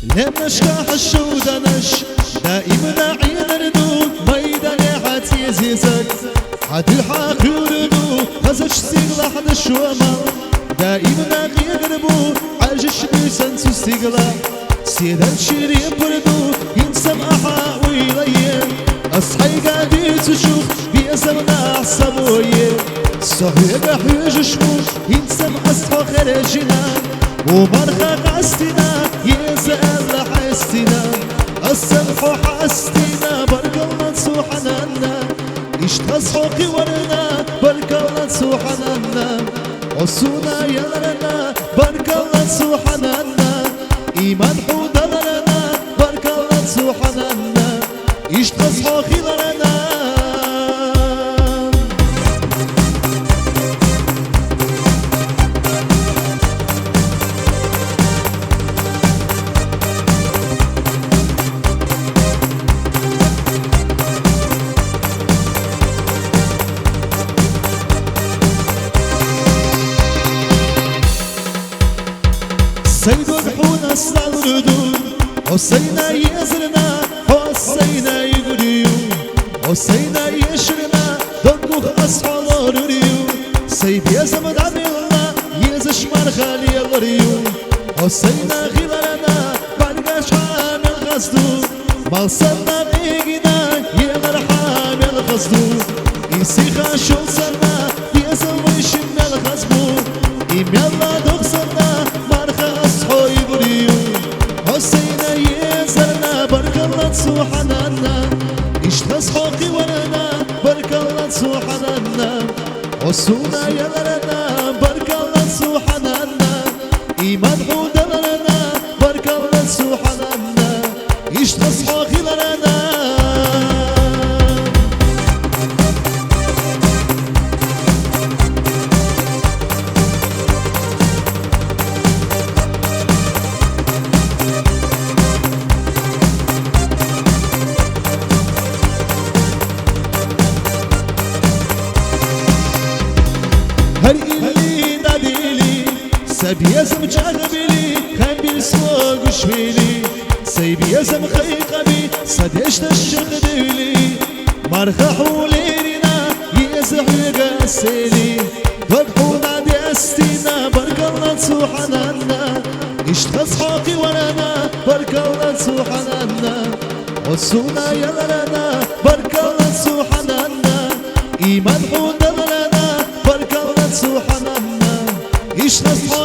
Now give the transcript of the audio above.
لمشكا حشودنش دائما عينردو ميدان حتي زيزك حد الحق يردو هزش سيغلا حد الشوما دائما غيربو عجش بسنسو سيغلا سيدان شيري بردو ينسم أحا ويليه أصحي قادي تشوف بيزمنا حسابويه صحيح حيجشمو ينسم أصحو خرجنا ومرخى قاستنا يزال حستنا السمح حستنا برك الله سبحاننا اشتصحو قورنا برك الله سبحاننا عصونا يلرنا برك الله سبحاننا إيمان حودلرنا برك الله سبحاننا اشتصحو خلرنا سيد الحون أسرع الردود حسينا يزرنا حسينا يقريو حسينا يشرنا دنقوخ أصحى الريو سيد يزمد عميلنا يزش مرخالي الريو حسينا غلرنا برقاش حامل غزدو مقصدنا بيقنا يمر حامل غزدو يسيخا شوصرنا يزم ويشم الغزبو يميلا دخصرنا حسينا يزرنا برك الله سبحاننا اشتصحو قورنا برك الله سبحاننا عصونا يلرنا برك الله سبحاننا إيمان حودلرنا برك الله سبحاننا اشتصحو خلرنا هر إلي داديلي سبيزم جاغبيلي خم بالسوق شويلي سيبيزم خيقبي صديشت الشغديلي مرخى حوليرنا يزحيق السيلي وقحونا دي أستينا برك الله سبحاننا اشتصحو قورنا برك الله سبحاننا عصونا يلرنا برك الله سبحاننا إيمان حودلرنا برك الله سبحاننا اشتصحو